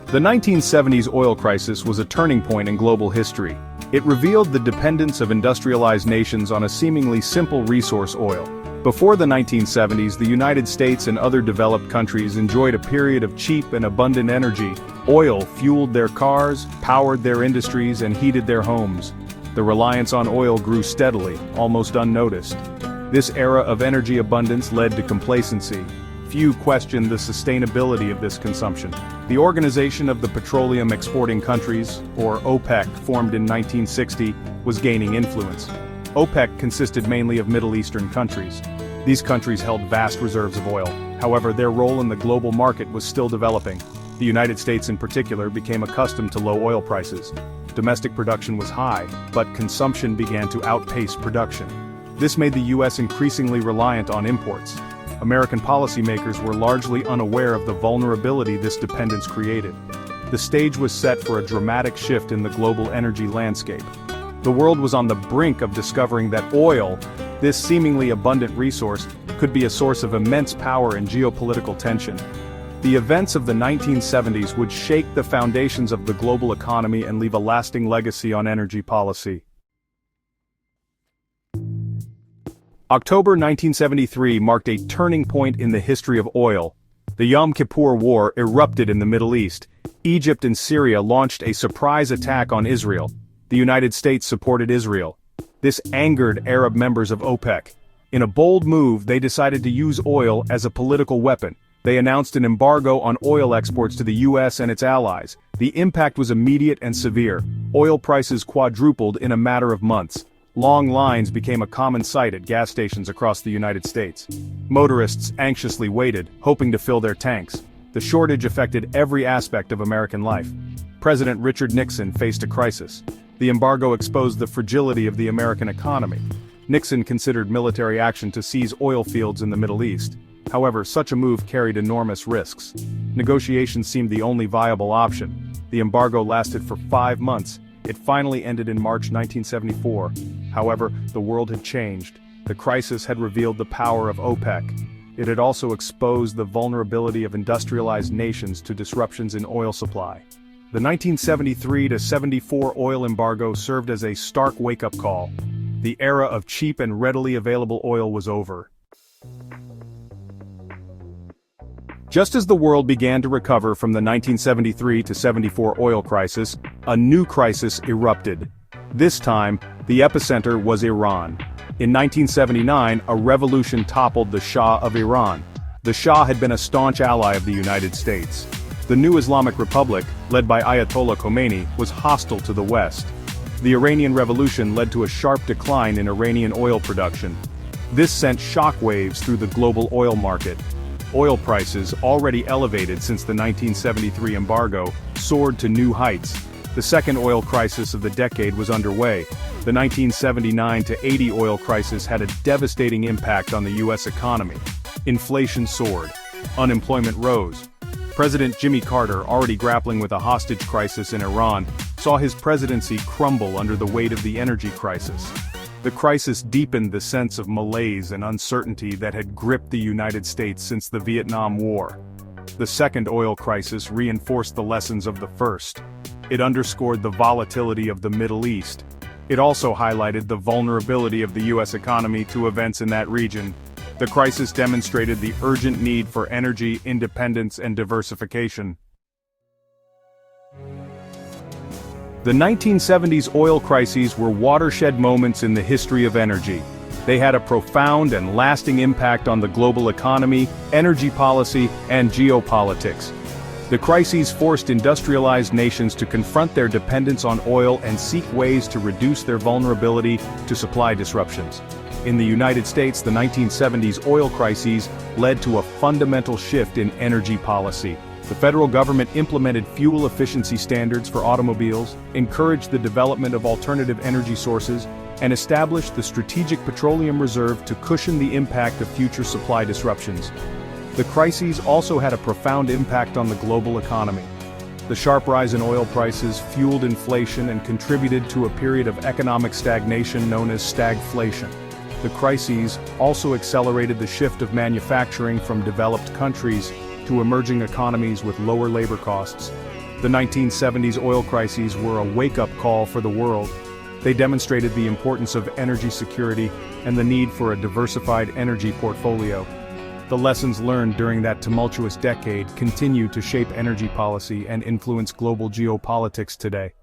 The 1970s oil crisis was a turning point in global history. It revealed the dependence of industrialized nations on a seemingly simple resource, oil. Before the 1970s, the United States and other developed countries enjoyed a period of cheap and abundant energy. Oil fueled their cars, powered their industries, and heated their homes. The reliance on oil grew steadily, almost unnoticed. This era of energy abundance led to complacency. Few questioned the sustainability of this consumption. The Organization of the Petroleum Exporting Countries, or OPEC, formed in 1960, was gaining influence. OPEC consisted mainly of Middle Eastern countries. These countries held vast reserves of oil. However, their role in the global market was still developing. The United States in particular became accustomed to low oil prices. Domestic production was high, but consumption began to outpace production. This made the U.S. increasingly reliant on imports. American policymakers were largely unaware of the vulnerability this dependence created. The stage was set for a dramatic shift in the global energy landscape. The world was on the brink of discovering that oil, this seemingly abundant resource, could be a source of immense power and geopolitical tension. The events of the 1970s would shake the foundations of the global economy and leave a lasting legacy on energy policy. October 1973 marked a turning point in the history of oil. The Yom Kippur War erupted in the Middle East. Egypt and Syria launched a surprise attack on Israel. The United States supported Israel. This angered Arab members of OPEC. In a bold move, they decided to use oil as a political weapon. They announced an embargo on oil exports to the U.S. and its allies. The impact was immediate and severe. Oil prices quadrupled in a matter of months. Long lines became a common sight at gas stations across the United States. Motorists anxiously waited, hoping to fill their tanks. The shortage affected every aspect of American life. President Richard Nixon faced a crisis. The embargo exposed the fragility of the American economy. Nixon considered military action to seize oil fields in the Middle East. However, such a move carried enormous risks. Negotiations seemed the only viable option. The embargo lasted for 5 months. It finally ended in March 1974. However, the world had changed. The crisis had revealed the power of OPEC. It had also exposed the vulnerability of industrialized nations to disruptions in oil supply. The 1973-74 oil embargo served as a stark wake-up call. The era of cheap and readily available oil was over. Just as the world began to recover from the 1973-74 oil crisis, a new crisis erupted. This time, the epicenter was Iran. In 1979, a revolution toppled the Shah of Iran. The Shah had been a staunch ally of the United States. The new Islamic Republic, led by Ayatollah Khomeini, was hostile to the West. The Iranian Revolution led to a sharp decline in Iranian oil production. This sent shockwaves through the global oil market. Oil prices, already elevated since the 1973 embargo, soared to new heights. The second oil crisis of the decade was underway. The 1979-80 oil crisis had a devastating impact on the U.S. economy. Inflation soared. Unemployment rose. President Jimmy Carter, already grappling with a hostage crisis in Iran, saw his presidency crumble under the weight of the energy crisis. The crisis deepened the sense of malaise and uncertainty that had gripped the United States since the Vietnam War. The second oil crisis reinforced the lessons of the first. It underscored the volatility of the Middle East. It also highlighted the vulnerability of the U.S. economy to events in that region. The crisis demonstrated the urgent need for energy independence and diversification. The 1970s oil crises were watershed moments in the history of energy. They had a profound and lasting impact on the global economy, energy policy, and geopolitics. The crises forced industrialized nations to confront their dependence on oil and seek ways to reduce their vulnerability to supply disruptions. In the United States, the 1970s oil crises led to a fundamental shift in energy policy. The federal government implemented fuel efficiency standards for automobiles, encouraged the development of alternative energy sources, and established the Strategic Petroleum Reserve to cushion the impact of future supply disruptions. The crises also had a profound impact on the global economy. The sharp rise in oil prices fueled inflation and contributed to a period of economic stagnation known as stagflation. The crises also accelerated the shift of manufacturing from developed countries to emerging economies with lower labor costs. The 1970s oil crises were a wake-up call for the world. They demonstrated the importance of energy security and the need for a diversified energy portfolio. The lessons learned during that tumultuous decade continue to shape energy policy and influence global geopolitics today.